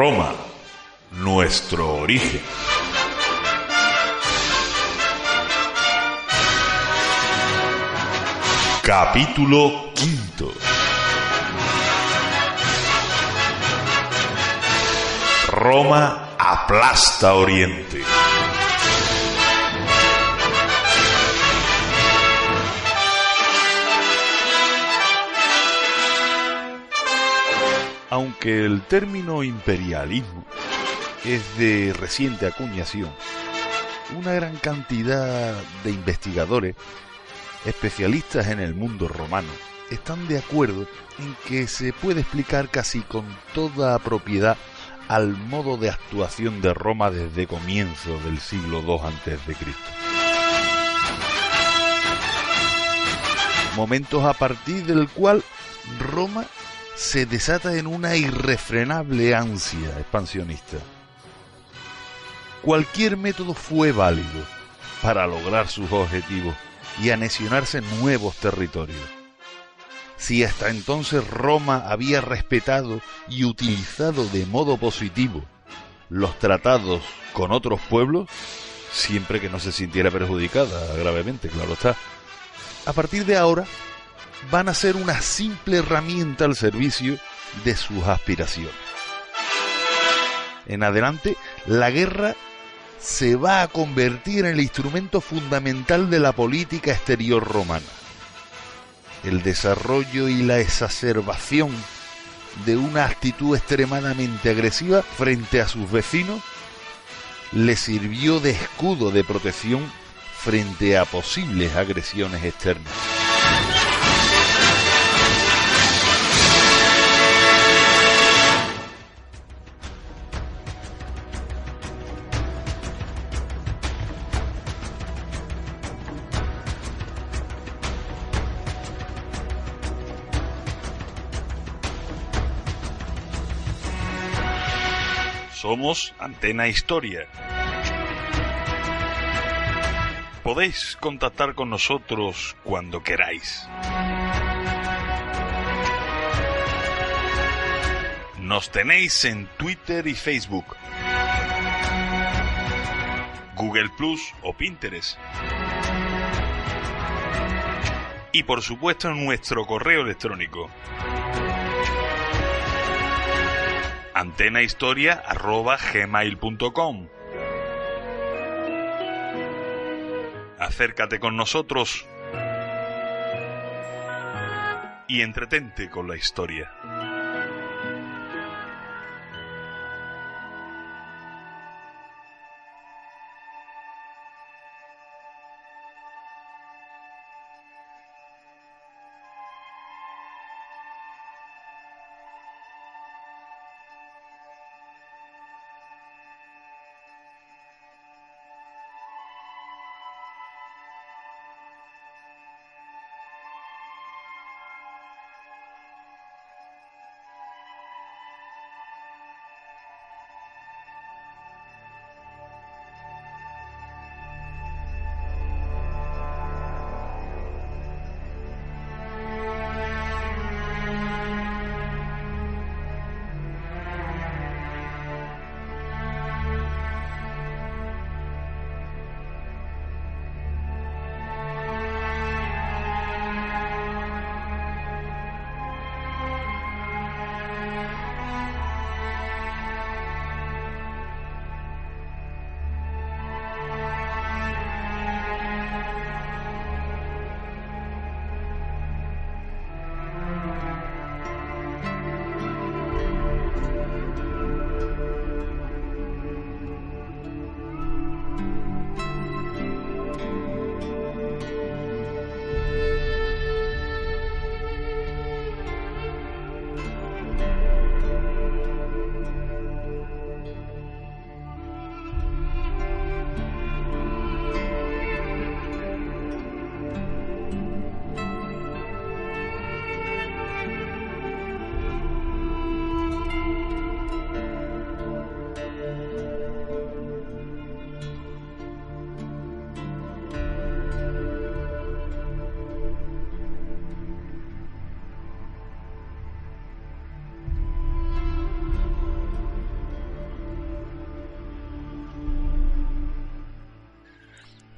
Roma, nuestro origen. Capítulo quinto. Roma aplasta Oriente. Aunque el término imperialismo es de reciente acuñación, una gran cantidad de investigadores, especialistas en el mundo romano, están de acuerdo en que se puede explicar casi con toda propiedad al modo de actuación de Roma desde comienzos del siglo II a.C. Momentos a partir del cual Roma se desata en una irrefrenable ansia expansionista. Cualquier método fue válido para lograr sus objetivos y anexionarse nuevos territorios. Si hasta entonces Roma había respetado y utilizado de modo positivo los tratados con otros pueblos, siempre que no se sintiera perjudicada gravemente, claro está, a partir de ahora van a ser una simple herramienta al servicio de sus aspiraciones. En adelante, la guerra se va a convertir en el instrumento fundamental de la política exterior romana. El desarrollo y la exacerbación de una actitud extremadamente agresiva frente a sus vecinos le sirvió de escudo de protección frente a posibles agresiones externas. Somos Antena Historia. Podéis contactar con nosotros cuando queráis. Nos tenéis en Twitter y Facebook, Google Plus o Pinterest. Y por supuesto en nuestro correo electrónico, antenahistoria@gmail.com. Acércate con nosotros y entretente con la historia.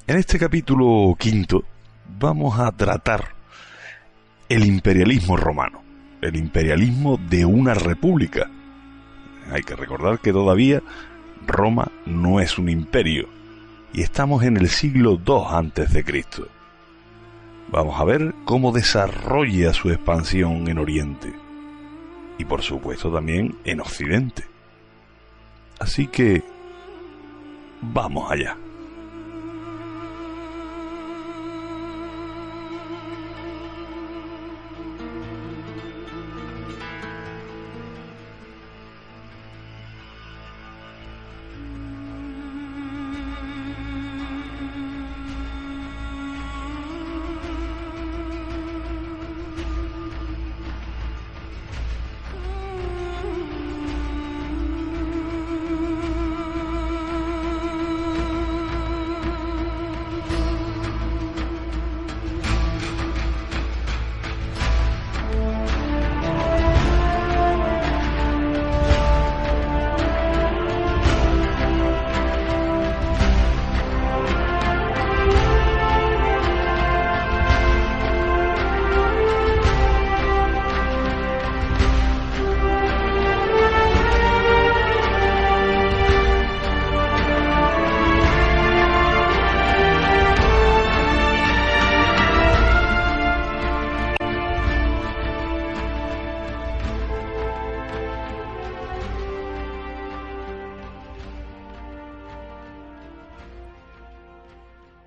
En este capítulo quinto vamos a tratar el imperialismo romano, el imperialismo de una república. Hay que recordar que todavía Roma no es un imperio y estamos en el siglo II a.C. Vamos a ver cómo desarrolla su expansión en Oriente y por supuesto también en Occidente. Así que vamos allá.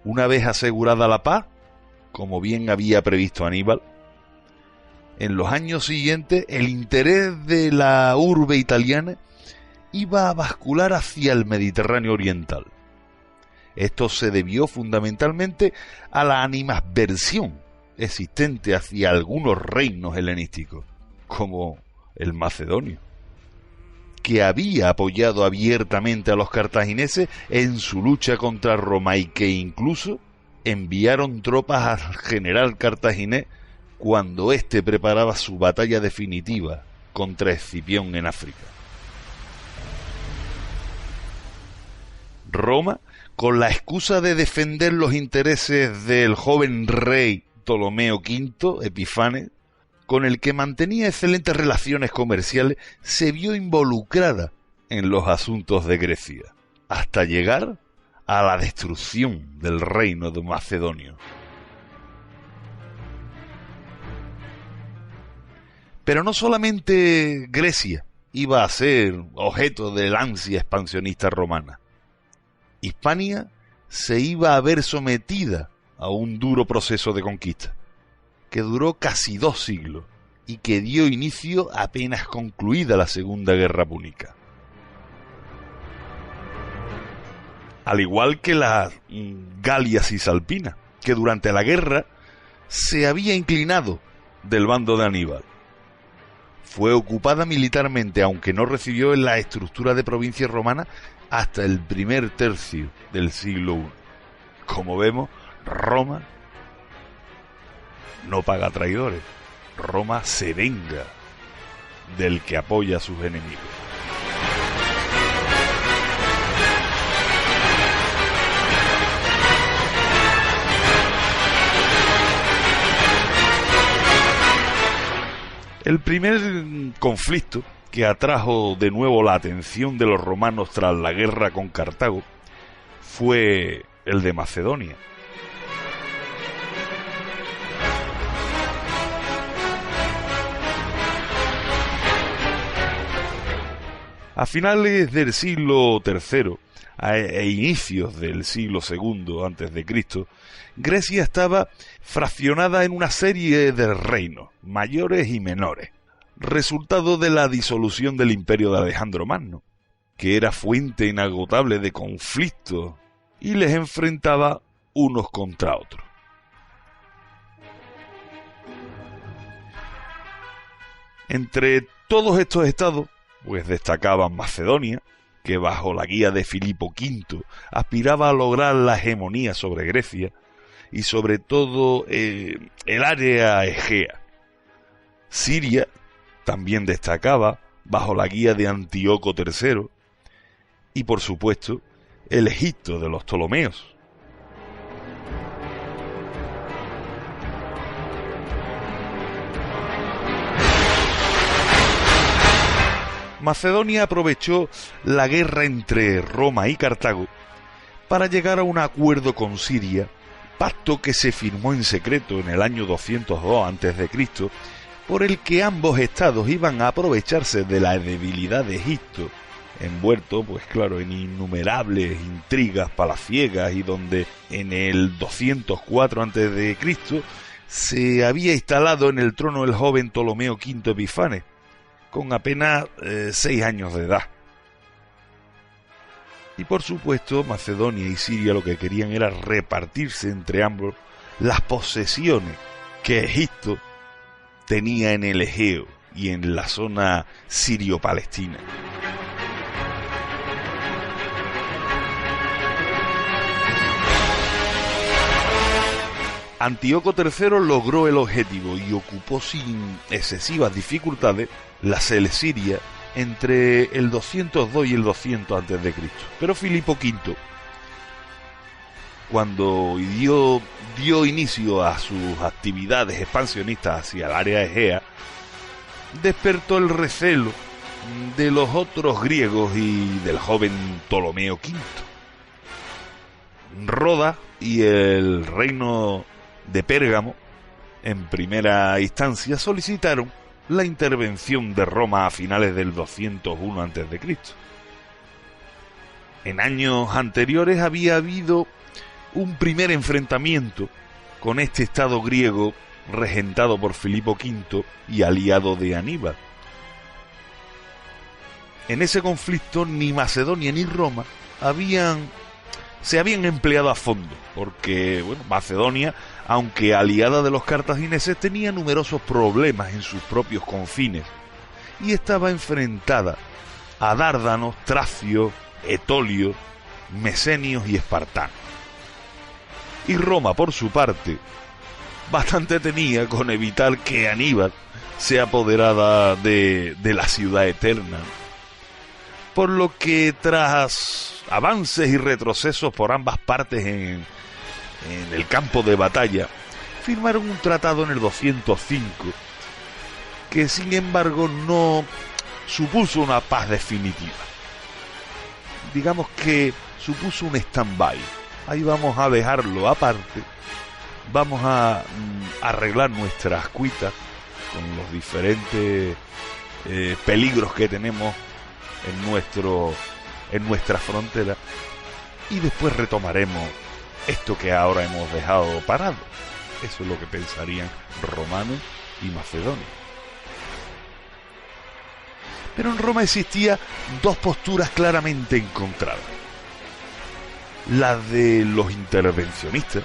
Una vez asegurada la paz, como bien había previsto Aníbal, en los años siguientes el interés de la urbe italiana iba a bascular hacia el Mediterráneo oriental. Esto se debió fundamentalmente a la animadversión existente hacia algunos reinos helenísticos, como el macedonio, que había apoyado abiertamente a los cartagineses en su lucha contra Roma y que incluso enviaron tropas al general cartaginés cuando éste preparaba su batalla definitiva contra Escipión en África. Roma, con la excusa de defender los intereses del joven rey Ptolomeo V Epifanes, con el que mantenía excelentes relaciones comerciales, se vio involucrada en los asuntos de Grecia, hasta llegar a la destrucción del reino de Macedonio. Pero no solamente Grecia iba a ser objeto de la ansia expansionista romana. Hispania se iba a ver sometida a un duro proceso de conquista, que duró casi 2 siglos y que dio inicio apenas concluida la Segunda Guerra Púnica. Al igual que la Galia Cisalpina, que durante la guerra se había inclinado del bando de Aníbal. Fue ocupada militarmente, aunque no recibió en la estructura de provincia romana hasta el primer tercio del siglo I. Como vemos, Roma no paga traidores. Roma se venga del que apoya a sus enemigos. El primer conflicto que atrajo de nuevo la atención de los romanos tras la guerra con Cartago fue el de Macedonia. A finales del siglo III e inicios del siglo II a.C., Grecia estaba fraccionada en una serie de reinos, mayores y menores, resultado de la disolución del imperio de Alejandro Magno, que era fuente inagotable de conflictos y les enfrentaba unos contra otros. Entre todos estos estados, pues destacaban Macedonia, que bajo la guía de Filipo V aspiraba a lograr la hegemonía sobre Grecia y sobre todo el área egea. Siria también destacaba bajo la guía de Antíoco III y por supuesto el Egipto de los Ptolomeos. Macedonia aprovechó la guerra entre Roma y Cartago para llegar a un acuerdo con Siria, pacto que se firmó en secreto en el año 202 a.C., por el que ambos estados iban a aprovecharse de la debilidad de Egipto, envuelto, pues claro, en innumerables intrigas palaciegas, y donde en el 204 a.C. se había instalado en el trono el joven Ptolomeo V Epifanes, con apenas 6 años de edad. Y por supuesto, Macedonia y Siria lo que querían era repartirse entre ambos las posesiones que Egipto tenía en el Egeo y en la zona sirio-palestina. Antíoco III logró el objetivo y ocupó sin excesivas dificultades la Selesiria entre el 202 y el 200 a.C. Pero Filipo V, cuando dio inicio a sus actividades expansionistas hacia el área egea, despertó el recelo de los otros griegos y del joven Ptolomeo V. Rodas y el reino de Pérgamo, en primera instancia, solicitaron la intervención de Roma a finales del 201 a.C. En años anteriores había habido un primer enfrentamiento con este estado griego regentado por Filipo V y aliado de Aníbal. En ese conflicto ni Macedonia ni Roma se habían empleado a fondo, porque Macedonia, aunque aliada de los cartagineses, tenía numerosos problemas en sus propios confines y estaba enfrentada a dárdanos, tracios, etolios, mesenios y espartanos. Y Roma, por su parte, bastante tenía con evitar que Aníbal se apoderara de la ciudad eterna, por lo que tras avances y retrocesos por ambas partes en el campo de batalla, firmaron un tratado en el 205 que sin embargo no supuso una paz definitiva. Digamos que supuso un stand-by. Ahí vamos a dejarlo aparte, vamos a arreglar nuestras cuitas con los diferentes peligros que tenemos en nuestra frontera, y después retomaremos esto que ahora hemos dejado parado. Eso es lo que pensarían romanos y macedonios. Pero en Roma existía dos posturas claramente encontradas: la de los intervencionistas,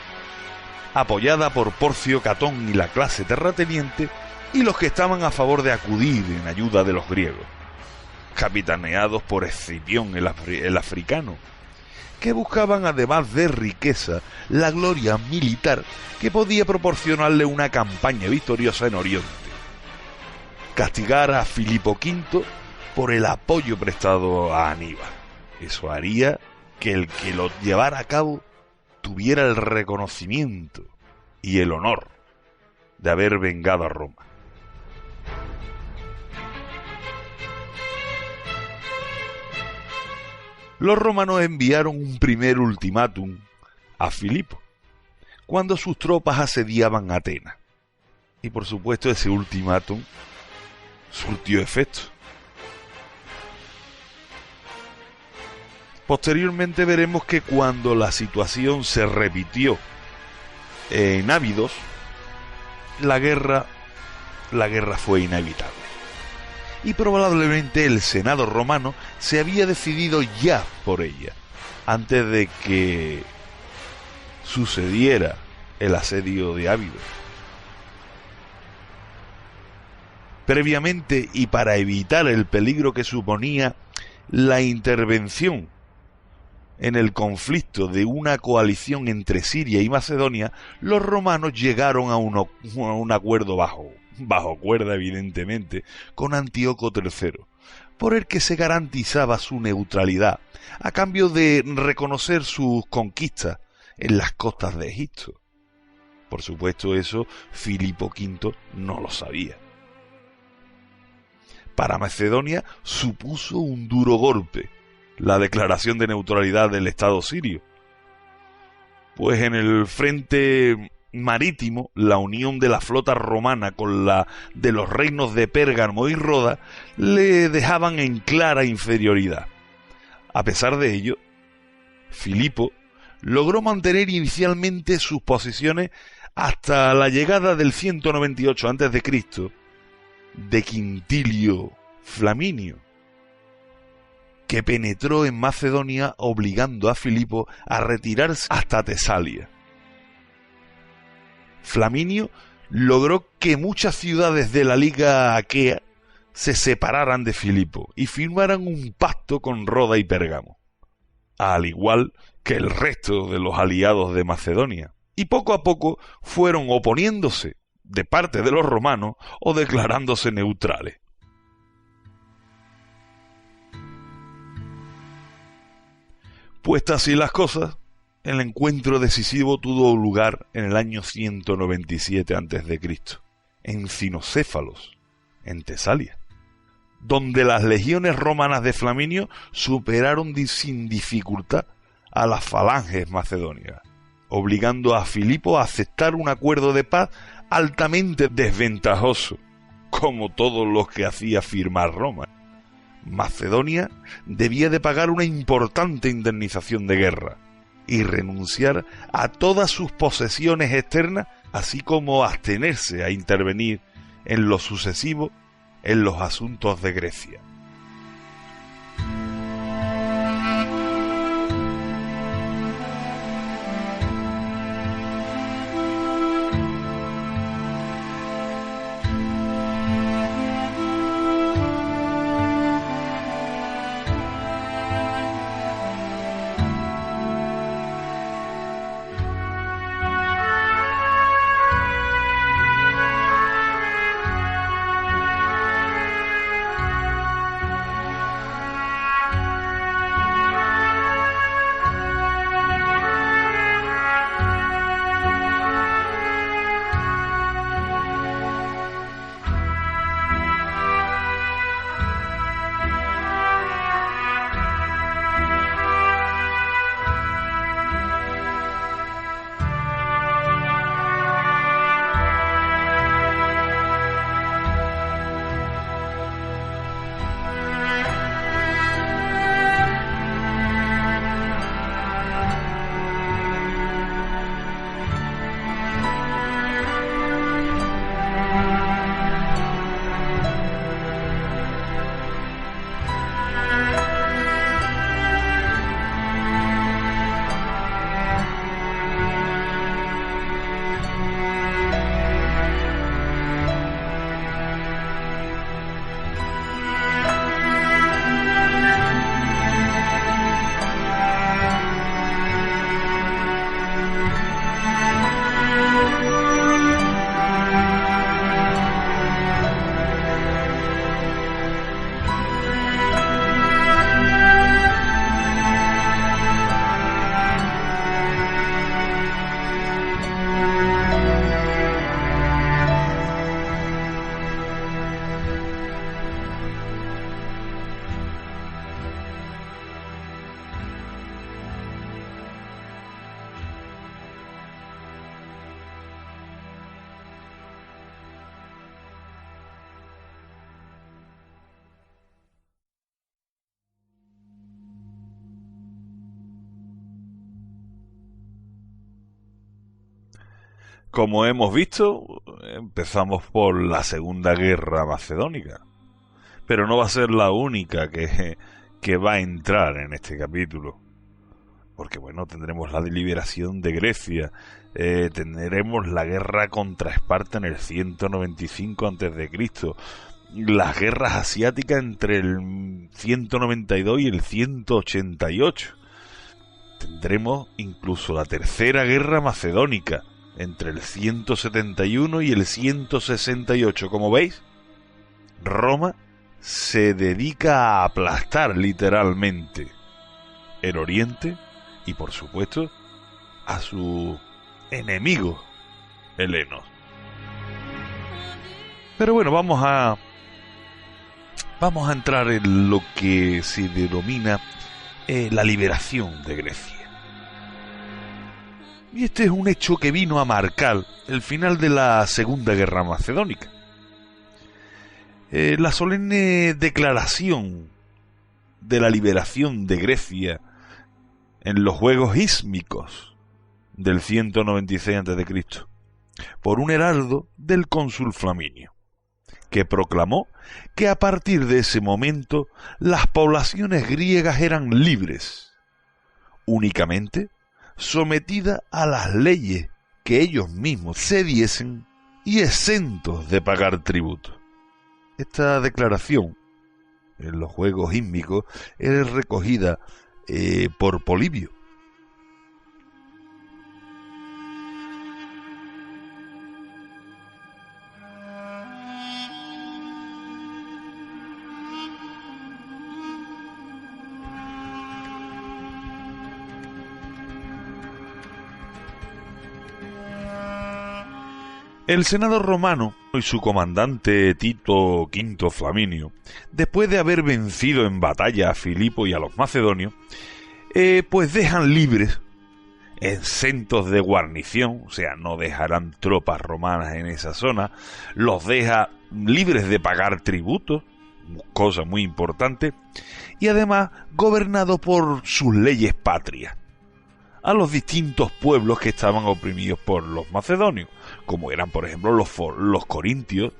apoyada por Porcio Catón y la clase terrateniente, y los que estaban a favor de acudir en ayuda de los griegos, capitaneados por Escipión el africano, que buscaban, además de riqueza, la gloria militar que podía proporcionarle una campaña victoriosa en Oriente. Castigar a Filipo V por el apoyo prestado a Aníbal. Eso haría que el que lo llevara a cabo tuviera el reconocimiento y el honor de haber vengado a Roma. Los romanos enviaron un primer ultimátum a Filipo cuando sus tropas asediaban Atenas. Y por supuesto ese ultimátum surtió efecto. Posteriormente veremos que cuando la situación se repitió en Ábidos, la guerra fue inevitable. Y probablemente el Senado romano se había decidido ya por ella, antes de que sucediera el asedio de Ábidos. Previamente, y para evitar el peligro que suponía la intervención en el conflicto de una coalición entre Siria y Macedonia, los romanos llegaron a un acuerdo bajo cuerda, evidentemente, con Antíoco III, por el que se garantizaba su neutralidad, a cambio de reconocer sus conquistas en las costas de Egipto. Por supuesto, eso Filipo V no lo sabía. Para Macedonia supuso un duro golpe la declaración de neutralidad del Estado sirio, pues en el frente marítimo la unión de la flota romana con la de los reinos de Pérgamo y Roda le dejaban en clara inferioridad. A pesar de ello, Filipo logró mantener inicialmente sus posiciones hasta la llegada del 198 a.C. de Quintilio Flaminio, que penetró en Macedonia obligando a Filipo a retirarse hasta Tesalia. Flaminio logró que muchas ciudades de la Liga Aquea se separaran de Filipo y firmaran un pacto con Roda y Pérgamo, al igual que el resto de los aliados de Macedonia, y poco a poco fueron oponiéndose de parte de los romanos o declarándose neutrales. Puestas así las cosas, el encuentro decisivo tuvo lugar en el año 197 a.C., en Cinocéfalos, en Tesalia, donde las legiones romanas de Flaminio superaron sin dificultad a las falanges macedonias, obligando a Filipo a aceptar un acuerdo de paz altamente desventajoso, como todos los que hacía firmar Roma. Macedonia debía de pagar una importante indemnización de guerra y renunciar a todas sus posesiones externas, así como abstenerse a intervenir en lo sucesivo en los asuntos de Grecia. Como hemos visto, empezamos por la Segunda Guerra Macedónica, pero no va a ser la única que va a entrar en este capítulo, porque bueno, tendremos la liberación de Grecia, tendremos la guerra contra Esparta en el 195 a.C., las guerras asiáticas entre el 192 y el 188, tendremos incluso la Tercera Guerra Macedónica, entre el 171 y el 168. Como veis, Roma se dedica a aplastar literalmente el Oriente y, por supuesto, a sus enemigos helenos. Pero bueno, vamos a vamos a entrar en lo que se denomina la liberación de Grecia. Y este es un hecho que vino a marcar el final de la Segunda Guerra Macedónica. La solemne declaración de la liberación de Grecia en los Juegos Ísmicos del 196 a.C. por un heraldo del cónsul Flaminio, que proclamó que a partir de ese momento las poblaciones griegas eran libres, únicamente sometidas a las leyes que ellos mismos cediesen y exentos de pagar tributo. Esta declaración en los Juegos Ísmicos es recogida por Polibio. El Senado romano y su comandante Tito V Flaminio, después de haber vencido en batalla a Filipo y a los macedonios, pues dejan libres, exentos de guarnición, o sea, no dejarán tropas romanas en esa zona, los deja libres de pagar tributos, cosa muy importante, y además gobernados por sus leyes patrias, a los distintos pueblos que estaban oprimidos por los macedonios, como eran, por ejemplo, los corintios,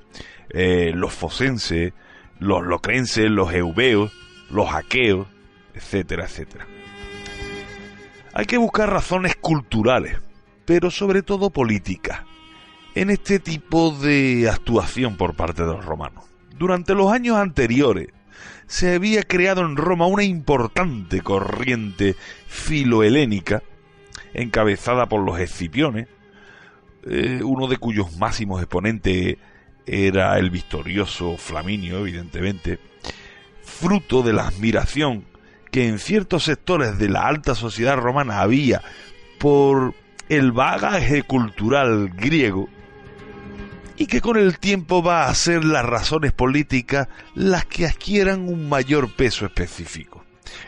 los focenses, los locrenses, los eubeos, los aqueos, etcétera, etcétera. Hay que buscar razones culturales, pero sobre todo políticas, en este tipo de actuación por parte de los romanos. Durante los años anteriores, se había creado en Roma una importante corriente filohelénica, encabezada por los escipiones, uno de cuyos máximos exponentes era el victorioso Flaminio, evidentemente, fruto de la admiración que en ciertos sectores de la alta sociedad romana había por el bagaje cultural griego, y que con el tiempo va a ser las razones políticas las que adquieran un mayor peso específico,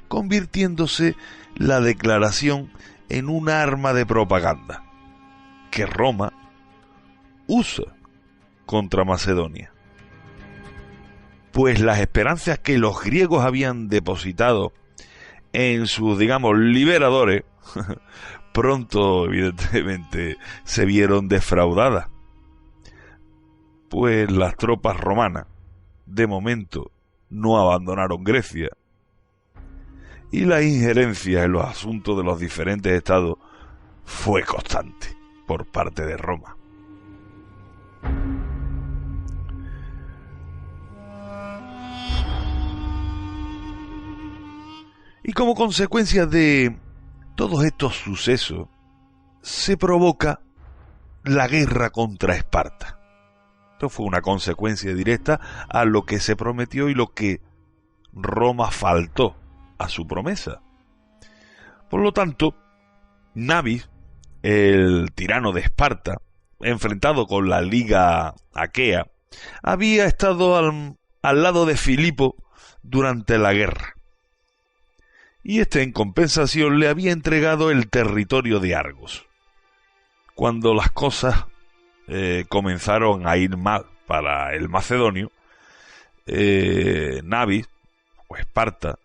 convirtiéndose la declaración en un arma de propaganda que Roma usa contra Macedonia. Pues las esperanzas que los griegos habían depositado en sus, digamos, liberadores, pronto, evidentemente, se vieron defraudadas. Pues las tropas romanas, de momento, no abandonaron Grecia, y la injerencia en los asuntos de los diferentes estados fue constante por parte de Roma. Y como consecuencia de todos estos sucesos, se provoca la guerra contra Esparta. Esto fue una consecuencia directa a lo que se prometió y lo que Roma faltó a su promesa. Por lo tanto, Nabis, el tirano de Esparta, enfrentado con la Liga Aquea, había estado al lado de Filipo durante la guerra. Y este, en compensación, le había entregado el territorio de Argos. Cuando las cosas comenzaron a ir mal para el macedonio, Nabis, o Esparta,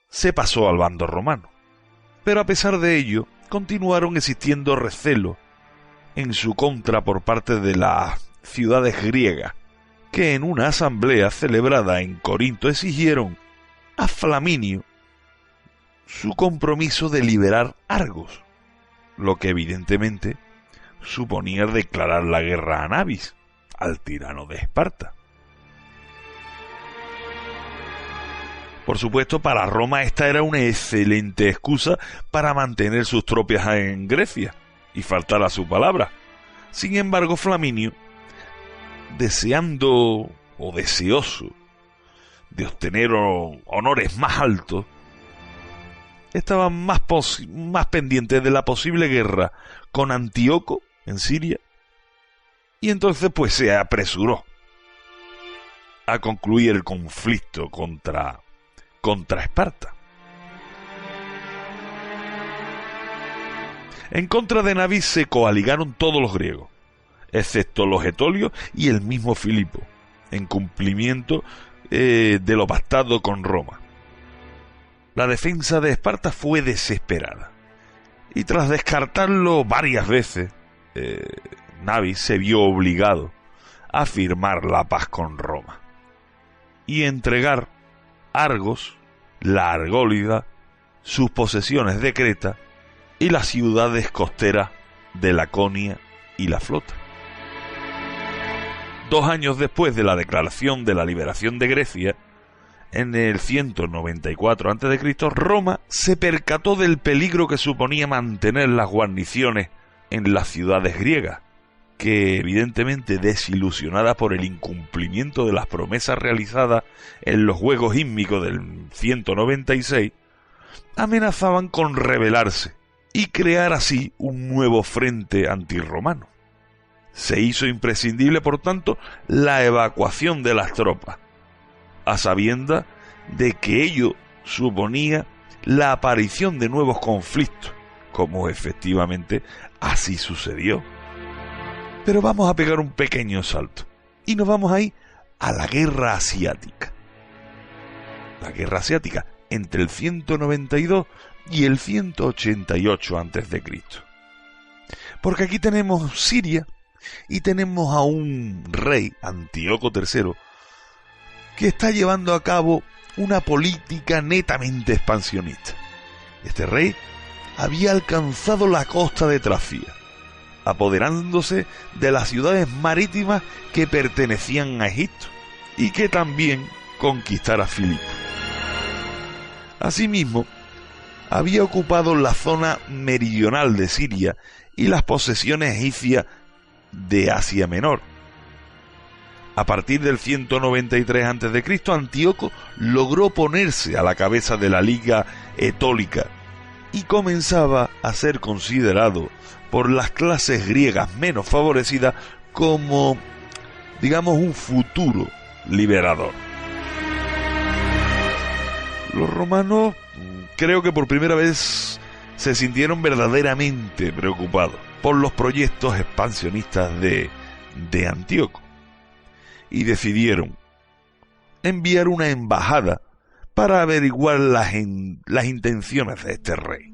se pasó al bando romano. Pero a pesar de ello, continuaron existiendo recelos en su contra por parte de las ciudades griegas, que en una asamblea celebrada en Corinto exigieron a Flaminio su compromiso de liberar Argos, lo que evidentemente suponía declarar la guerra a Nabis, al tirano de Esparta. Por supuesto, para Roma esta era una excelente excusa para mantener sus tropas en Grecia y faltar a su palabra. Sin embargo, Flaminio, deseando o deseoso de obtener honores más altos, estaba más pendiente de la posible guerra con Antíoco en Siria, y entonces pues se apresuró a concluir el conflicto contra Esparta. En contra de Nabis se coaligaron todos los griegos, excepto los etolios y el mismo Filipo, en cumplimiento de lo pactado con Roma. La defensa de Esparta fue desesperada, y tras descartarlo varias veces, Nabis se vio obligado a firmar la paz con Roma y entregar Argos, la Argólida, sus posesiones de Creta y las ciudades costeras de Laconia y la flota. 2 años después de la declaración de la liberación de Grecia, en el 194 a.C., Roma se percató del peligro que suponía mantener las guarniciones en las ciudades griegas, que evidentemente desilusionadas por el incumplimiento de las promesas realizadas en los Juegos Hímnicos del 196, amenazaban con rebelarse y crear así un nuevo frente antirromano. Se hizo imprescindible, por tanto, la evacuación de las tropas, a sabiendas de que ello suponía la aparición de nuevos conflictos, como efectivamente así sucedió. Pero vamos a pegar un pequeño salto y nos vamos ahí a la guerra asiática. La guerra asiática entre el 192 y el 188 a.C. Porque aquí tenemos Siria y tenemos a un rey, Antíoco III, que está llevando a cabo una política netamente expansionista. Este rey había alcanzado la costa de Tracia, apoderándose de las ciudades marítimas que pertenecían a Egipto y que también conquistara Filipo. Asimismo, había ocupado la zona meridional de Siria y las posesiones egipcias de Asia Menor. A partir del 193 a.C., Antíoco logró ponerse a la cabeza de la Liga Etólica y comenzaba a ser considerado por las clases griegas menos favorecidas como, digamos, un futuro liberador. Los romanos, creo que por primera vez, se sintieron verdaderamente preocupados por los proyectos expansionistas de Antíoco y decidieron enviar una embajada para averiguar las intenciones de este rey.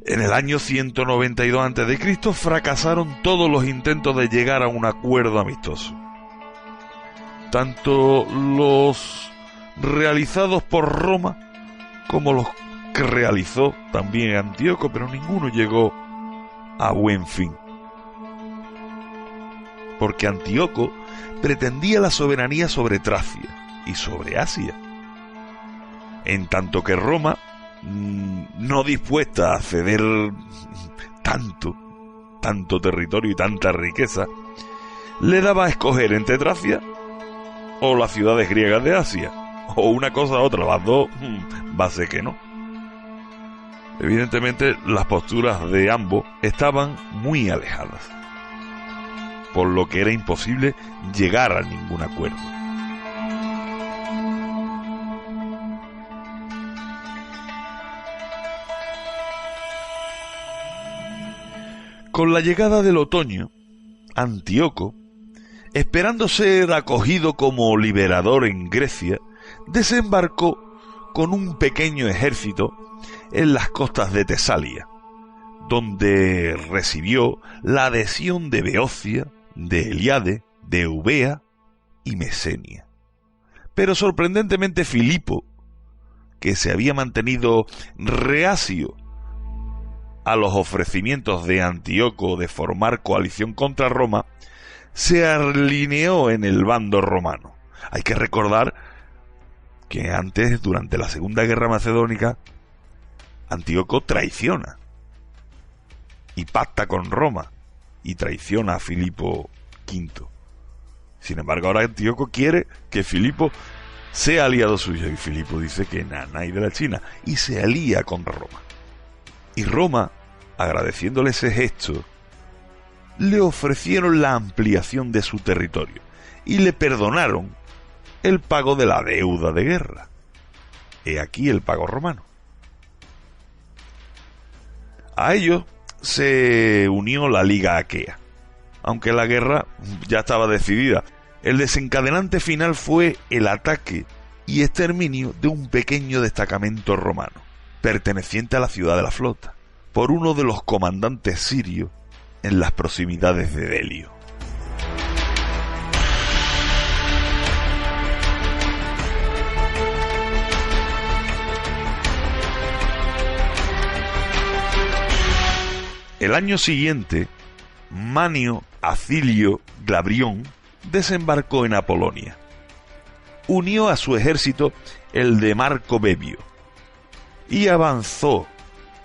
En el año 192 a.C. fracasaron todos los intentos de llegar a un acuerdo amistoso. Tanto los realizados por Roma como los que realizó también Antíoco, pero ninguno llegó a buen fin. Porque Antíoco pretendía la soberanía sobre Tracia y sobre Asia, en tanto que Roma, no dispuesta a ceder tanto territorio y tanta riqueza, le daba a escoger entre Tracia o las ciudades griegas de Asia, o una cosa u otra. Las dos va a ser que no. Evidentemente las posturas de ambos estaban muy alejadas, por lo que era imposible llegar a ningún acuerdo. Con la llegada del otoño, Antíoco, esperando ser acogido como liberador en Grecia, desembarcó con un pequeño ejército en las costas de Tesalia, donde recibió la adhesión de Beocia, de Eliade, de Eubea y Mesenia. Pero sorprendentemente Filipo, que se había mantenido reacio a los ofrecimientos de Antíoco de formar coalición contra Roma, se alineó en el bando romano. Hay que recordar que antes, durante la Segunda Guerra Macedónica, Antíoco traiciona y pacta con Roma y traiciona a Filipo V. Sin embargo, ahora Antíoco quiere que Filipo sea aliado suyo, y Filipo dice que nanay de la China, y se alía con Roma. Y Roma, agradeciéndole ese gesto, le ofrecieron la ampliación de su territorio y le perdonaron el pago de la deuda de guerra. He aquí el pago romano. A ello se unió la Liga Aquea, aunque la guerra ya estaba decidida. El desencadenante final fue el ataque y exterminio de un pequeño destacamento romano, perteneciente a la ciudad de la flota, por uno de los comandantes sirios en las proximidades de Delio. El año siguiente, Manio Acilio Glabrión desembarcó en Apolonia. Unió a su ejército el de Marco Bebio y avanzó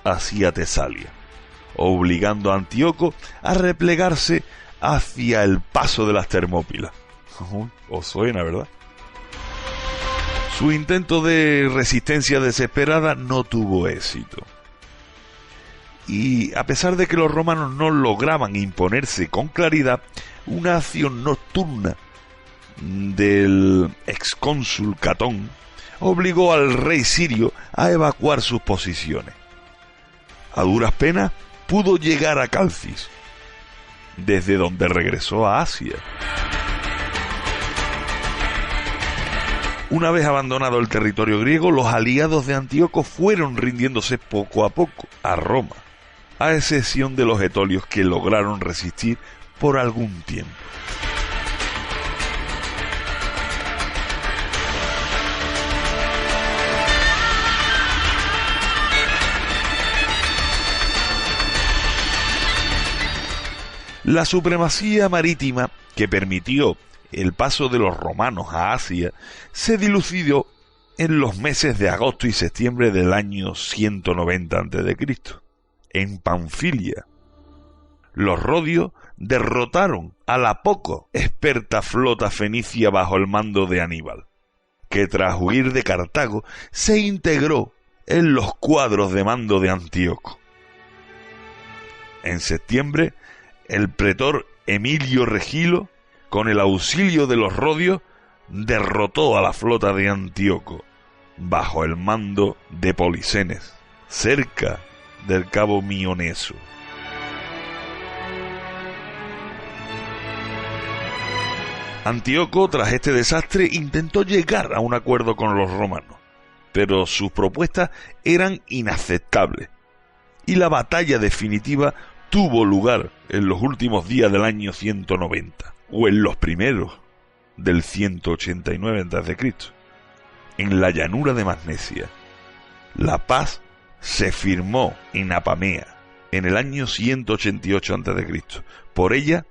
hacia Tesalia, obligando a Antíoco a replegarse hacia el paso de las Termópilas. Os suena, ¿verdad? Su intento de resistencia desesperada no tuvo éxito. Y a pesar de que los romanos no lograban imponerse con claridad, una acción nocturna del excónsul Catón obligó al rey sirio a evacuar sus posiciones. A duras penas pudo llegar a Calcis, desde donde regresó a Asia. Una vez abandonado el territorio griego, los aliados de Antíoco fueron rindiéndose poco a poco a Roma, a excepción de los etolios, que lograron resistir por algún tiempo. La supremacía marítima que permitió el paso de los romanos a Asia se dilucidó en los meses de agosto y septiembre del año 190 a.C. En Panfilia, los rodios derrotaron a la poco experta flota fenicia bajo el mando de Aníbal, que tras huir de Cartago se integró en los cuadros de mando de Antíoco. En septiembre, el pretor Emilio Regilo, con el auxilio de los rodios, derrotó a la flota de Antíoco bajo el mando de Policenes, cerca del cabo Mioneso. Antíoco, tras este desastre, intentó llegar a un acuerdo con los romanos, pero sus propuestas eran inaceptables, y la batalla definitiva tuvo lugar en los últimos días del año 190, o en los primeros del 189 a.C., en la llanura de Magnesia. La paz se firmó en Apamea en el año 188 a.C. Por ella,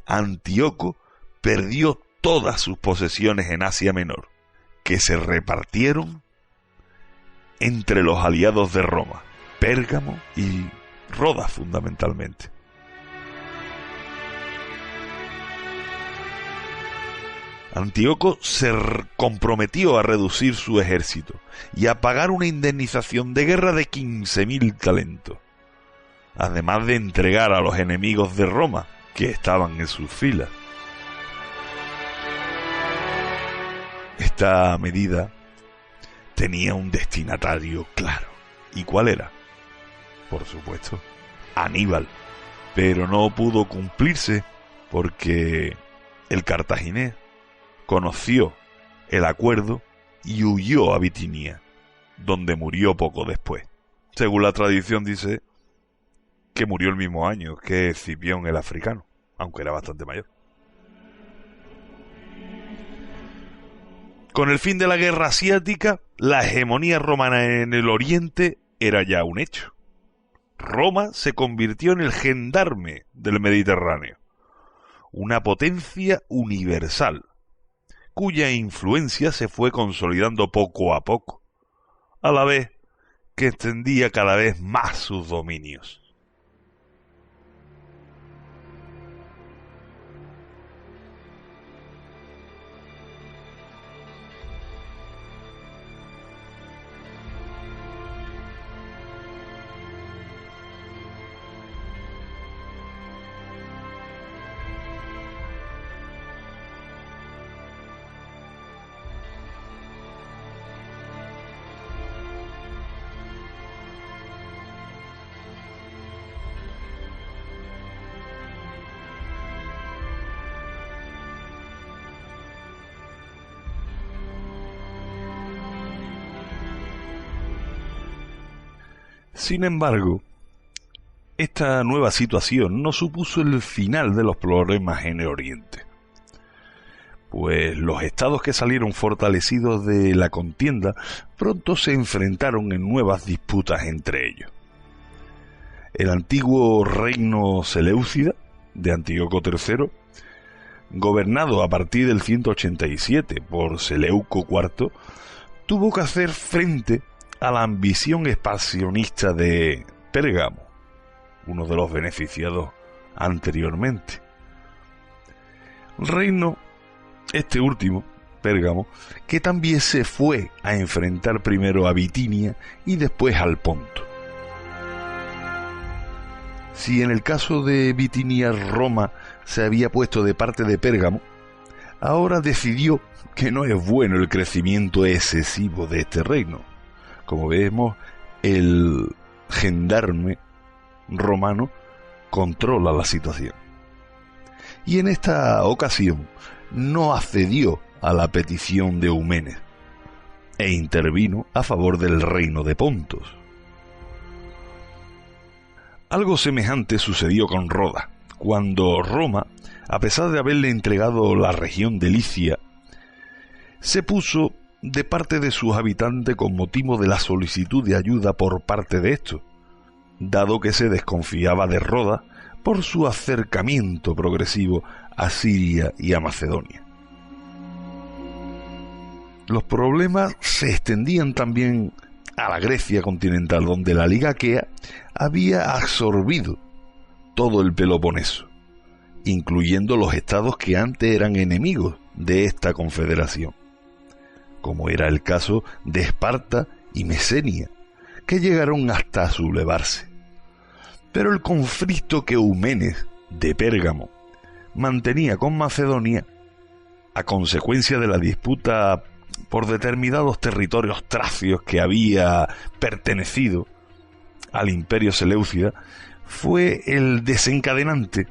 Antíoco perdió todas sus posesiones en Asia Menor, que se repartieron entre los aliados de Roma, Pérgamo y Rodas fundamentalmente. Antíoco se comprometió a reducir su ejército y a pagar una indemnización de guerra de 15.000 talentos, además de entregar a los enemigos de Roma que estaban en sus filas. Esta medida tenía un destinatario claro. ¿Y cuál era? Por supuesto, Aníbal. Pero no pudo cumplirse porque el cartaginés conoció el acuerdo y huyó a Bitinia, donde murió poco después. Según la tradición dice que murió el mismo año que Escipión el africano, aunque era bastante mayor. Con el fin de la guerra asiática, la hegemonía romana en el oriente era ya un hecho. Roma se convirtió en el gendarme del Mediterráneo, una potencia universal, cuya influencia se fue consolidando poco a poco, a la vez que extendía cada vez más sus dominios. Sin embargo, esta nueva situación no supuso el final de los problemas en el Oriente, pues los estados que salieron fortalecidos de la contienda pronto se enfrentaron en nuevas disputas entre ellos. El antiguo reino seleucida de Antíoco III, gobernado a partir del 187 por Seleuco IV, tuvo que hacer frente a la ambición expansionista de Pérgamo, uno de los beneficiados anteriormente. Reino, este último, Pérgamo, que también se fue a enfrentar primero a Bitinia y después al Ponto. Si en el caso de Bitinia Roma se había puesto de parte de Pérgamo, ahora decidió que no es bueno el crecimiento excesivo de este reino. Como vemos, el gendarme romano controla la situación. Y en esta ocasión no accedió a la petición de Eumenes e intervino a favor del reino de Pontos. Algo semejante sucedió con Roda, cuando Roma, a pesar de haberle entregado la región de Licia, se puso de parte de sus habitantes con motivo de la solicitud de ayuda por parte de estos, dado que se desconfiaba de Roda por su acercamiento progresivo a Siria y a Macedonia. Los problemas se extendían también a la Grecia continental, donde la Liga Aquea había absorbido todo el Peloponeso, incluyendo los estados que antes eran enemigos de esta confederación, como era el caso de Esparta y Mesenia, que llegaron hasta sublevarse. Pero el conflicto que Eumenes de Pérgamo mantenía con Macedonia, a consecuencia de la disputa por determinados territorios tracios que había pertenecido al imperio seleucida, fue el desencadenante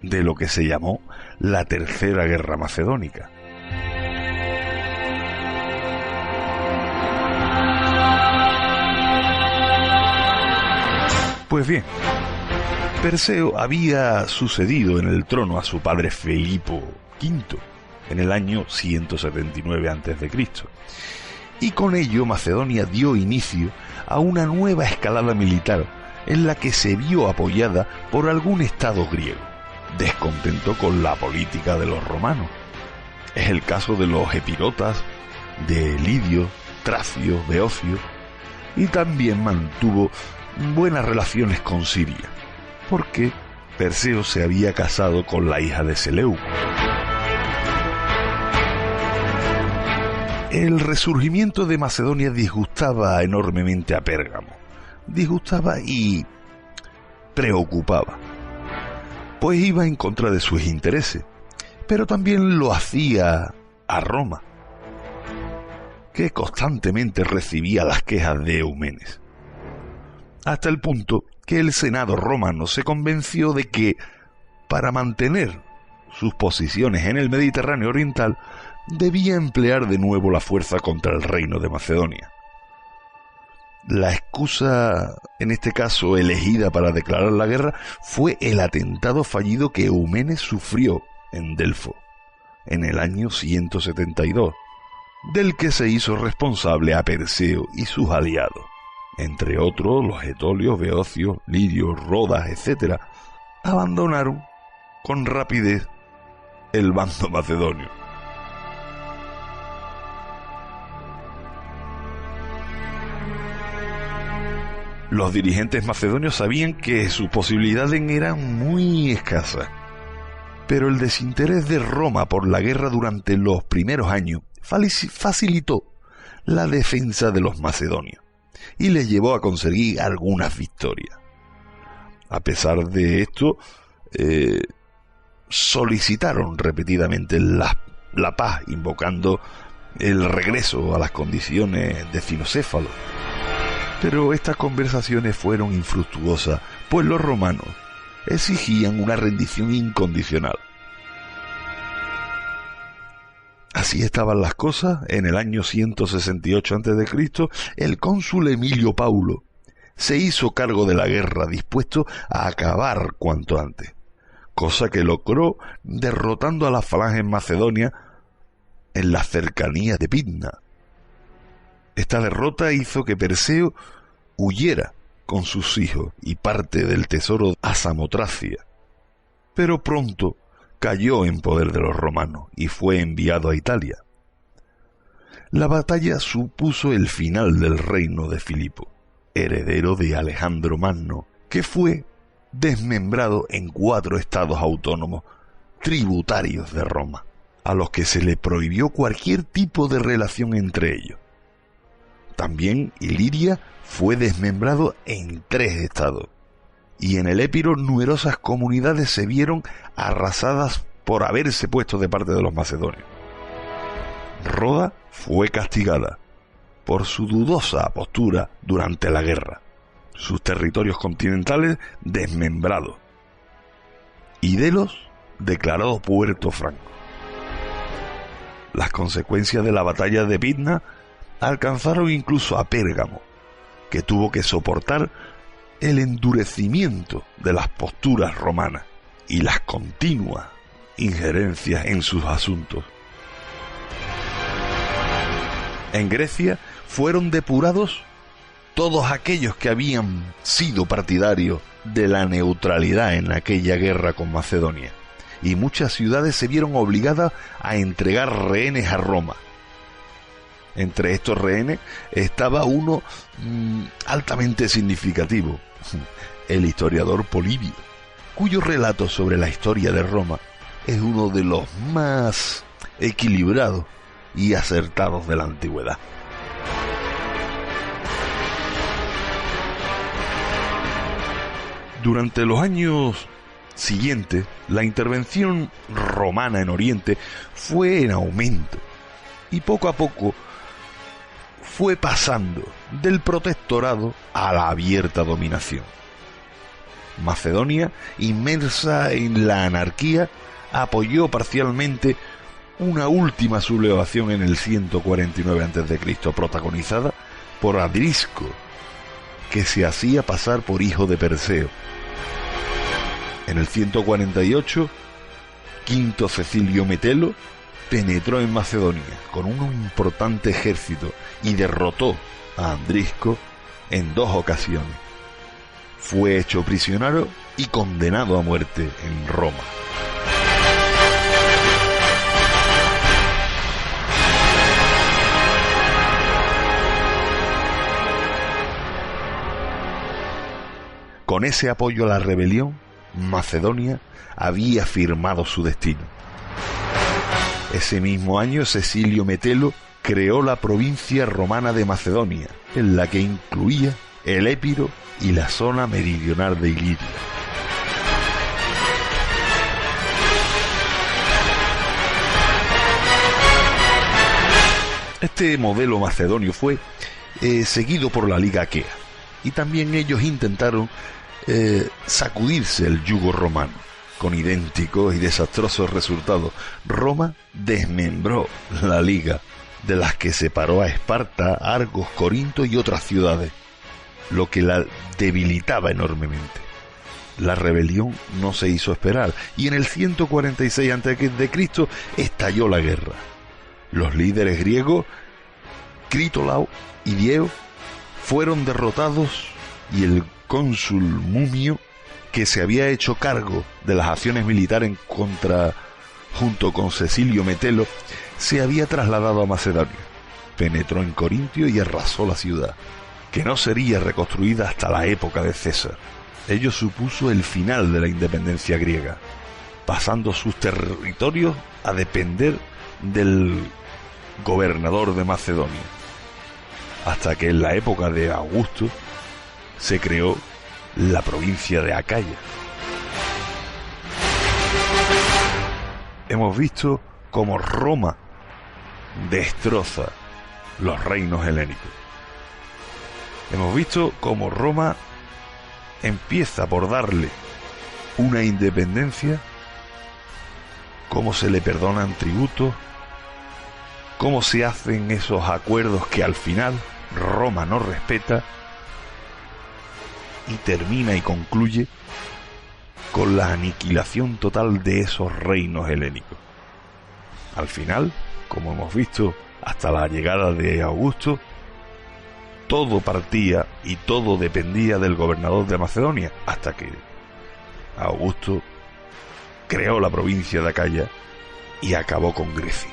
de lo que se llamó la Tercera Guerra Macedónica. Pues bien, Perseo había sucedido en el trono a su padre Filipo V en el año 179 a.C., y con ello Macedonia dio inicio a una nueva escalada militar en la que se vio apoyada por algún estado griego, descontento con la política de los romanos. Es el caso de los epirotas, de Lidio, Tracio, Beocio, y también mantuvo buenas relaciones con Siria, porque Perseo se había casado con la hija de Seleuco. El resurgimiento de Macedonia disgustaba enormemente a Pérgamo. Disgustaba y preocupaba, pues iba en contra de sus intereses, pero también lo hacía a Roma, que constantemente recibía las quejas de Eumenes, hasta el punto que el Senado romano se convenció de que, para mantener sus posiciones en el Mediterráneo oriental, debía emplear de nuevo la fuerza contra el reino de Macedonia. La excusa, en este caso elegida para declarar la guerra, fue el atentado fallido que Eumenes sufrió en Delfo, en el año 172, del que se hizo responsable a Perseo y sus aliados, entre otros los etolios, beocios, lidios, rodas, etc., abandonaron con rapidez el bando macedonio. Los dirigentes macedonios sabían que sus posibilidades eran muy escasas, pero el desinterés de Roma por la guerra durante los primeros años facilitó la defensa de los macedonios y les llevó a conseguir algunas victorias. A pesar de esto, solicitaron repetidamente la paz, invocando el regreso a las condiciones de Cinocéfalo. Pero estas conversaciones fueron infructuosas, pues los romanos exigían una rendición incondicional. Así estaban las cosas. En el año 168 a.C., el cónsul Emilio Paulo se hizo cargo de la guerra dispuesto a acabar cuanto antes, cosa que logró derrotando a la falange macedonia en las cercanías de Pydna. Esta derrota hizo que Perseo huyera con sus hijos y parte del tesoro a Samotracia, pero pronto cayó en poder de los romanos y fue enviado a Italia. La batalla supuso el final del reino de Filipo, heredero de Alejandro Magno, que fue desmembrado en 4 estados autónomos tributarios de Roma, a los que se le prohibió cualquier tipo de relación entre ellos. También Iliria fue desmembrado en 3 estados, y en el Épiro numerosas comunidades se vieron arrasadas por haberse puesto de parte de los macedonios. Roda fue castigada por su dudosa postura durante la guerra, sus territorios continentales desmembrados, y Delos declarado puerto franco. Las consecuencias de la batalla de Pydna alcanzaron incluso a Pérgamo, que tuvo que soportar el endurecimiento de las posturas romanas y las continuas injerencias en sus asuntos. En Grecia fueron depurados todos aquellos que habían sido partidarios de la neutralidad en aquella guerra con Macedonia, y muchas ciudades se vieron obligadas a entregar rehenes a Roma. Entre estos rehenes estaba uno altamente significativo, el historiador Polibio, cuyo relato sobre la historia de Roma es uno de los más equilibrados y acertados de la antigüedad. Durante los años siguientes, la intervención romana en Oriente fue en aumento y poco a poco fue pasando del protectorado a la abierta dominación. Macedonia, inmersa en la anarquía, apoyó parcialmente una última sublevación en el 149 a.C., protagonizada por Adrisco, que se hacía pasar por hijo de Perseo. En el 148, Quinto Cecilio Metelo penetró en Macedonia con un importante ejército y derrotó a Andrisco en 2 ocasiones. Fue hecho prisionero y condenado a muerte en Roma. Con ese apoyo a la rebelión, Macedonia había firmado su destino. Ese mismo año, Cecilio Metelo creó la provincia romana de Macedonia, en la que incluía el Épiro y la zona meridional de Iliria. Este modelo macedonio fue seguido por la Liga Aquea, y también ellos intentaron sacudirse el yugo romano, con idénticos y desastrosos resultados. Roma desmembró la liga, de las que separó a Esparta, Argos, Corinto y otras ciudades, lo que la debilitaba enormemente. La rebelión no se hizo esperar, y en el 146 a.C. estalló la guerra. Los líderes griegos, Critolao y Dieo, fueron derrotados, y el cónsul Mumio, que se había hecho cargo de las acciones militares junto con Cecilio Metelo, se había trasladado a Macedonia, penetró en Corintio y arrasó la ciudad, que no sería reconstruida hasta la época de César. Ello supuso el final de la independencia griega, pasando sus territorios a depender del gobernador de Macedonia, hasta que en la época de Augusto se creó la provincia de Acaya. Hemos visto cómo Roma destroza los reinos helénicos. Hemos visto cómo Roma empieza por darle una independencia, cómo se le perdonan tributos, cómo se hacen esos acuerdos que al final Roma no respeta, y termina y concluye con la aniquilación total de esos reinos helénicos. Al final, como hemos visto, hasta la llegada de Augusto, todo partía y todo dependía del gobernador de Macedonia, hasta que Augusto creó la provincia de Acaya y acabó con Grecia.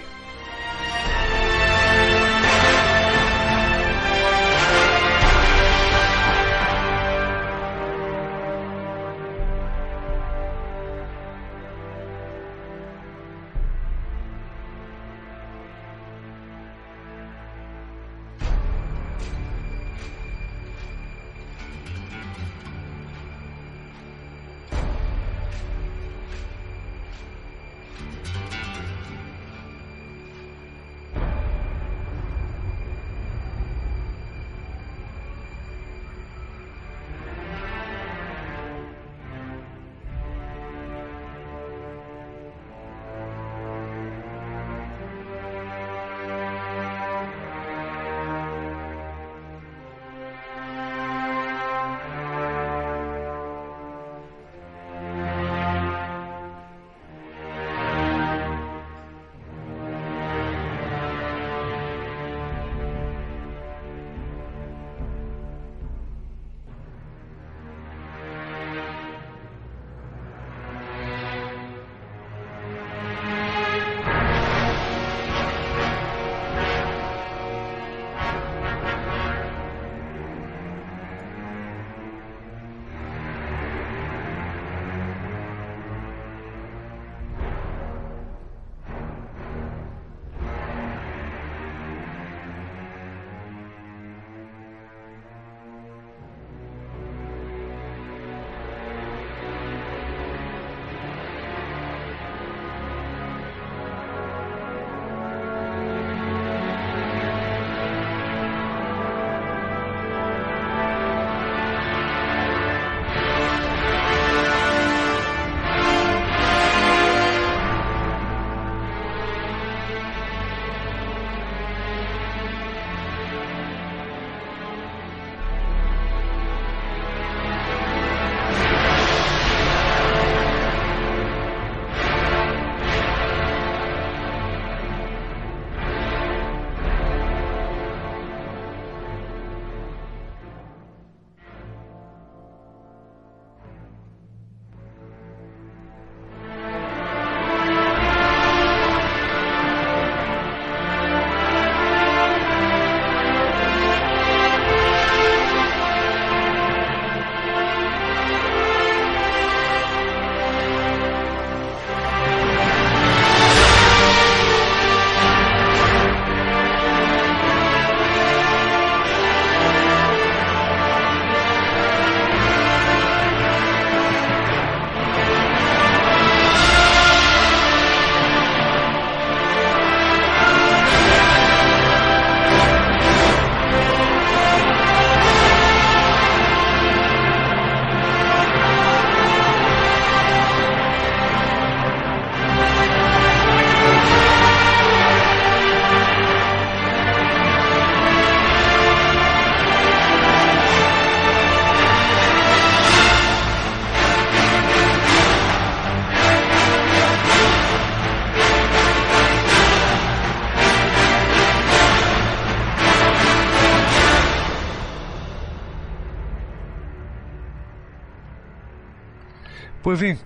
Pues bien,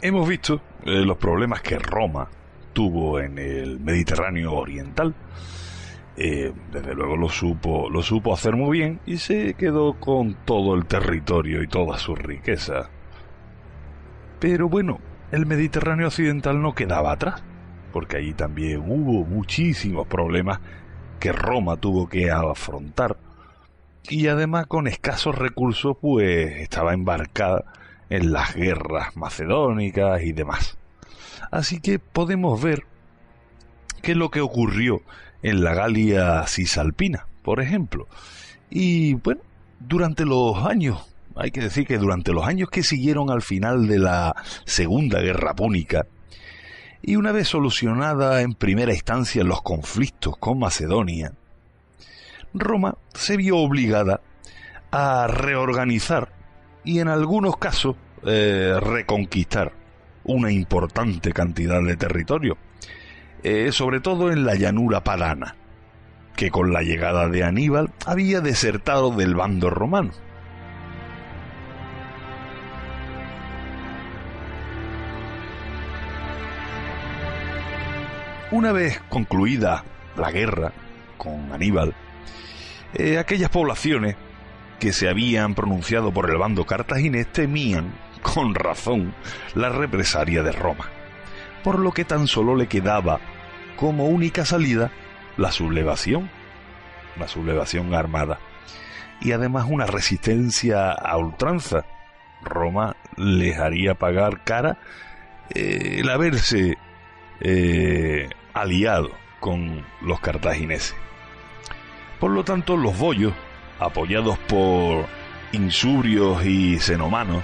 hemos visto los problemas que Roma tuvo en el Mediterráneo oriental. Desde luego lo supo hacer muy bien y se quedó con todo el territorio y toda su riqueza. Pero bueno, el Mediterráneo occidental no quedaba atrás, porque allí también hubo muchísimos problemas que Roma tuvo que afrontar, y además con escasos recursos pues estaba embarcada en las guerras macedónicas y demás. Así que podemos ver qué es lo que ocurrió en la Galia Cisalpina, por ejemplo. Y bueno, durante los años, hay que decir que durante los años que siguieron al final de la Segunda Guerra Púnica, y una vez solucionada en primera instancia los conflictos con Macedonia, Roma se vio obligada a reorganizar y en algunos casos reconquistar una importante cantidad de territorio, sobre todo en la llanura padana, que con la llegada de Aníbal había desertado del bando romano. Una vez concluida la guerra con Aníbal, aquellas poblaciones que se habían pronunciado por el bando cartaginés temían, con razón, la represalia de Roma, por lo que tan solo le quedaba como única salida la sublevación armada, y además una resistencia a ultranza. Roma les haría pagar cara el haberse aliado con los cartagineses. Por lo tanto, los boyos, apoyados por insubrios y cenomanos,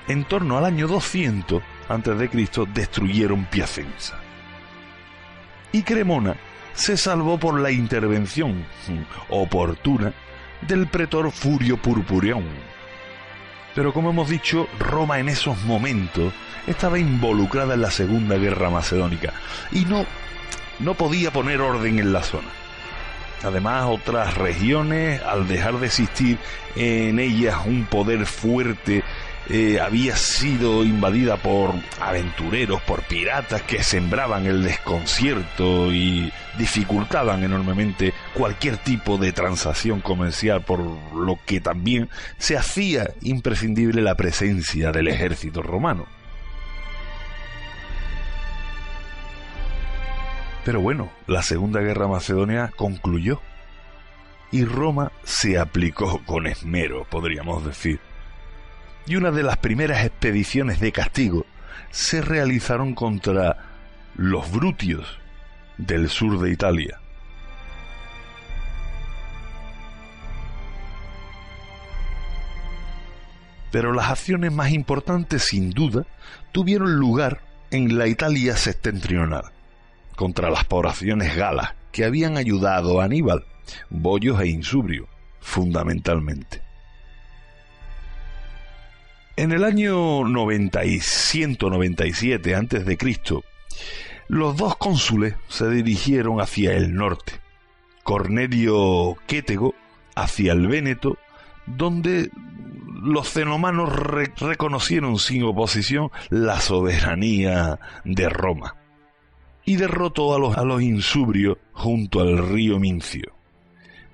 en torno al año 200 a.C., destruyeron Piacenza. Y Cremona se salvó por la intervención oportuna del pretor Furio Purpureón. Pero como hemos dicho, Roma en esos momentos estaba involucrada en la Segunda Guerra Macedónica y no podía poner orden en la zona. Además, otras regiones, al dejar de existir en ellas un poder fuerte, había sido invadida por aventureros, por piratas que sembraban el desconcierto y dificultaban enormemente cualquier tipo de transacción comercial, por lo que también se hacía imprescindible la presencia del ejército romano. Pero bueno, la Segunda Guerra Macedonia concluyó y Roma se aplicó con esmero, podríamos decir. Y una de las primeras expediciones de castigo se realizaron contra los brutios del sur de Italia. Pero las acciones más importantes, sin duda, tuvieron lugar en la Italia septentrional, contra las poblaciones galas que habían ayudado a Aníbal, boyos e insubrios, fundamentalmente. En el año 197 a.C., los dos cónsules se dirigieron hacia el norte, Cornelio Quétego hacia el Véneto, donde los cenomanos reconocieron sin oposición la soberanía de Roma, y derrotó a los insubrios junto al río Mincio.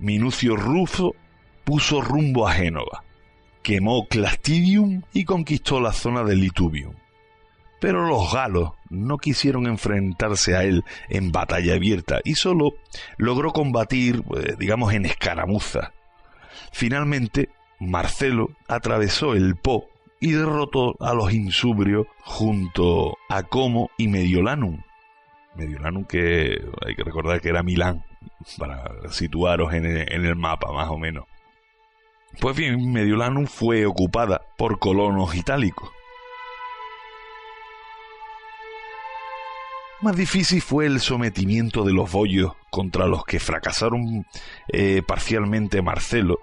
Minucio Rufo puso rumbo a Génova, quemó Clastidium y conquistó la zona de Lituvium. Pero los galos no quisieron enfrentarse a él en batalla abierta y solo logró combatir, digamos, en escaramuza. Finalmente, Marcelo atravesó el Po y derrotó a los insubrios junto a Como y Mediolanum. Mediolanum, que hay que recordar que era Milán, para situaros en el mapa más o menos. Pues bien, Mediolanum fue ocupada por colonos itálicos. Más difícil fue el sometimiento de los boyos, contra los que fracasaron parcialmente Marcelo,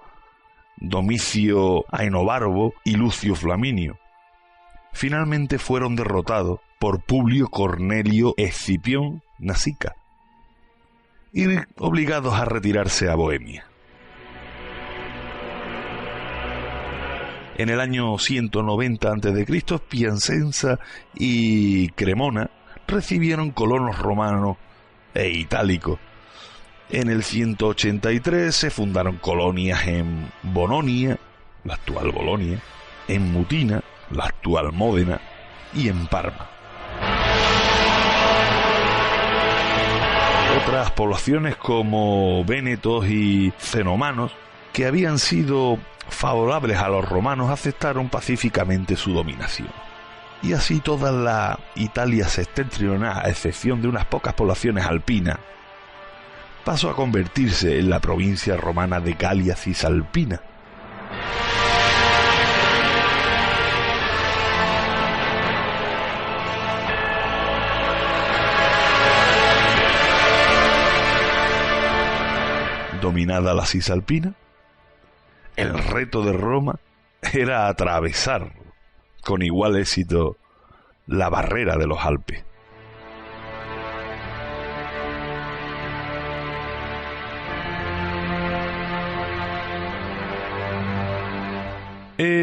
Domicio Aenobarbo y Lucio Flaminio. Finalmente fueron derrotados por Publio Cornelio Escipión Nasica y obligados a retirarse a Bohemia. En el año 190 a.C., Piacenza y Cremona recibieron colonos romanos e itálicos. En el 183 se fundaron colonias en Bononia, la actual Bolonia, en Mutina, la actual Módena, y en Parma. Otras poblaciones como vénetos y cenomanos, que habían sido favorables a los romanos, aceptaron pacíficamente su dominación. Y así toda la Italia septentrional, a excepción de unas pocas poblaciones alpinas, pasó a convertirse en la provincia romana de Galia Cisalpina. Dominada la Cisalpina, el reto de Roma era atravesar con igual éxito la barrera de los Alpes.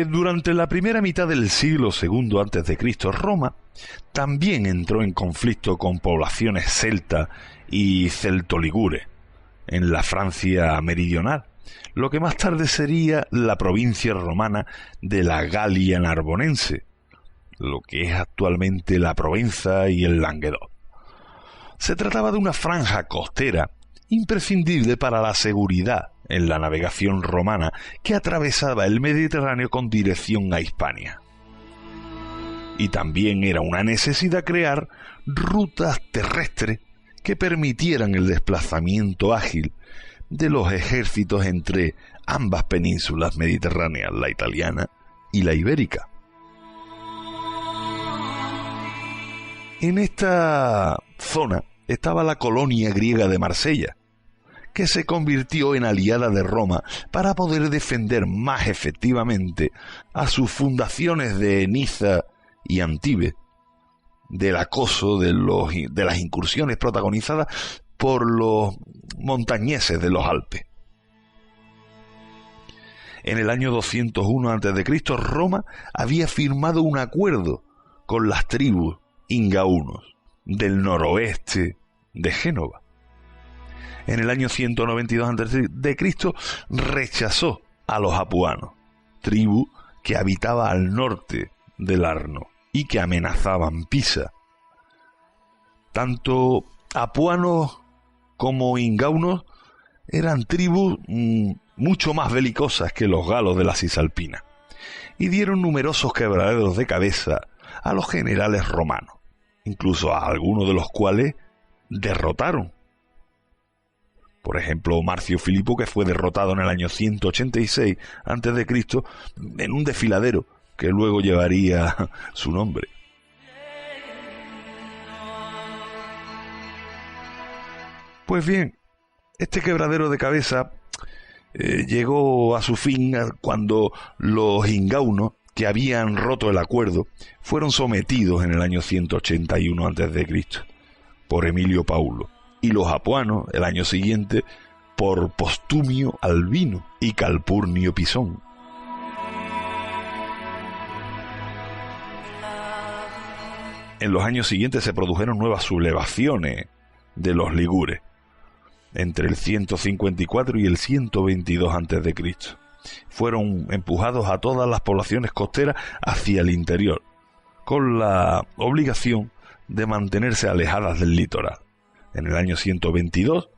Durante la primera mitad del siglo II a.C., Roma también entró en conflicto con poblaciones celtas y celtoligures en la Francia meridional, lo que más tarde sería la provincia romana de la Galia Narbonense, lo que es actualmente la Provenza y el Languedoc. Se trataba de una franja costera imprescindible para la seguridad en la navegación romana que atravesaba el Mediterráneo con dirección a Hispania. Y también era una necesidad crear rutas terrestres que permitieran el desplazamiento ágil de los ejércitos entre ambas penínsulas mediterráneas, la italiana y la ibérica. En esta zona estaba la colonia griega de Marsella, que se convirtió en aliada de Roma para poder defender más efectivamente a sus fundaciones de Niza y Antibes del acoso de las incursiones protagonizadas por los montañeses de los Alpes. En el año 201 a.C., Roma había firmado un acuerdo con las tribus ingaunos del noroeste de Génova. En el año 192 a.C. rechazó a los apuanos, tribu que habitaba al norte del Arno y que amenazaban Pisa. Tanto apuanos como ingaunos eran tribus mucho más belicosas que los galos de la Cisalpina y dieron numerosos quebraderos de cabeza a los generales romanos, incluso a algunos de los cuales derrotaron. Por ejemplo, Marcio Filipo, que fue derrotado en el año 186 a.C. en un desfiladero que luego llevaría su nombre. Pues bien, este quebradero de cabeza llegó a su fin cuando los ingaunos, que habían roto el acuerdo, fueron sometidos en el año 181 a.C. por Emilio Paulo, y los apuanos el año siguiente por Postumio Albino y Calpurnio Pisón. En los años siguientes se produjeron nuevas sublevaciones de los ligures, entre el 154 y el 122 a.C. Fueron empujados a todas las poblaciones costeras hacia el interior, con la obligación de mantenerse alejadas del litoral. En el año 122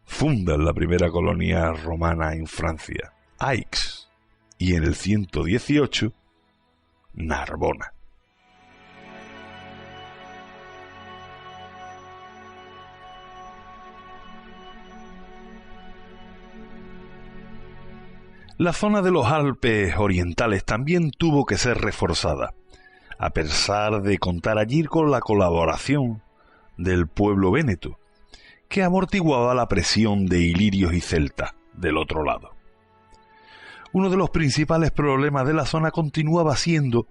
fundan la primera colonia romana en Francia, Aix, y en el 118 Narbona. La zona de los Alpes orientales también tuvo que ser reforzada, a pesar de contar allí con la colaboración del pueblo véneto, que amortiguaba la presión de ilirios y celtas del otro lado. Uno de los principales problemas de la zona continuaba siendo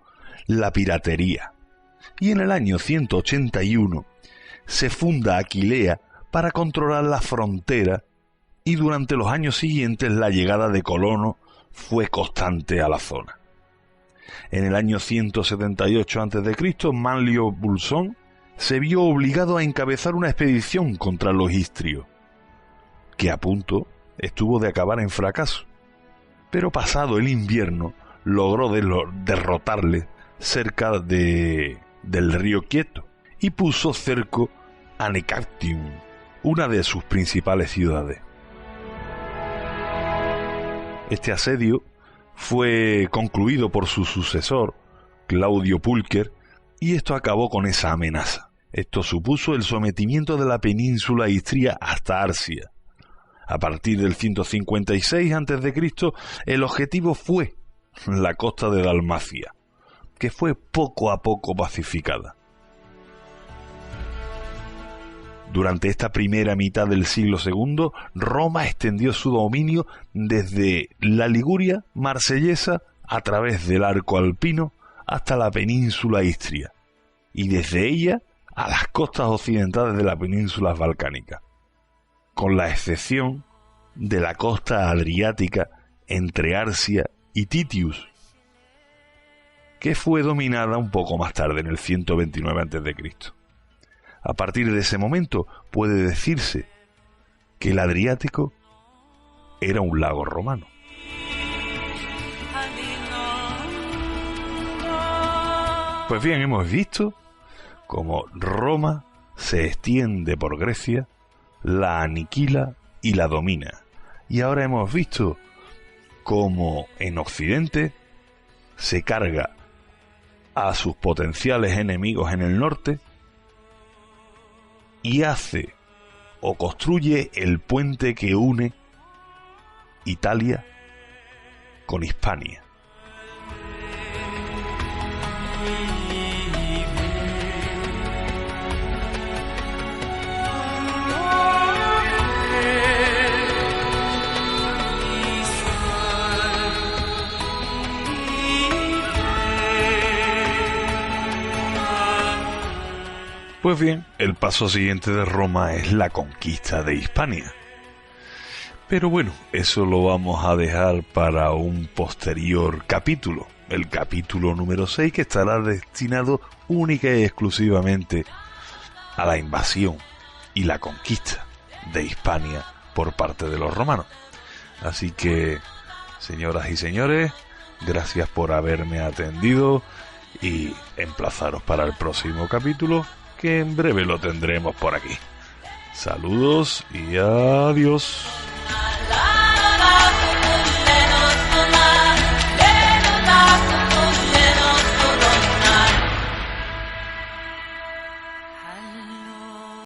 la piratería, y en el año 181 se funda Aquilea para controlar la frontera, y durante los años siguientes la llegada de colonos fue constante a la zona. En el año 178 a.C., Manlio Vulsón se vio obligado a encabezar una expedición contra los istrios, que a punto estuvo de acabar en fracaso, pero pasado el invierno logró derrotarle cerca del río Quieto y puso cerco a Necactium, una de sus principales ciudades. Este asedio fue concluido por su sucesor, Claudio Pulcher, y esto acabó con esa amenaza. Esto supuso el sometimiento de la península istria hasta Arcia. A partir del 156 a.C., el objetivo fue la costa de Dalmacia, que fue poco a poco pacificada. Durante esta primera mitad del siglo II, Roma extendió su dominio desde la Liguria marsellesa a través del arco alpino hasta la península istria, y desde ella a las costas occidentales de la península balcánica, con la excepción de la costa adriática entre Arsia y Titius, que fue dominada un poco más tarde, en el 129 a.C. A partir de ese momento puede decirse que el Adriático era un lago romano. Pues bien, hemos visto cómo Roma se extiende por Grecia, la aniquila y la domina. Y ahora hemos visto cómo en Occidente se carga a sus potenciales enemigos en el norte y hace o construye el puente que une Italia con Hispania. Pues bien, el paso siguiente de Roma es la conquista de Hispania. Pero bueno, eso lo vamos a dejar para un posterior capítulo, el capítulo número 6, que estará destinado única y exclusivamente a la invasión y la conquista de Hispania por parte de los romanos. Así que, señoras y señores, gracias por haberme atendido y emplazaros para el próximo capítulo, que en breve lo tendremos por aquí. Saludos y adiós.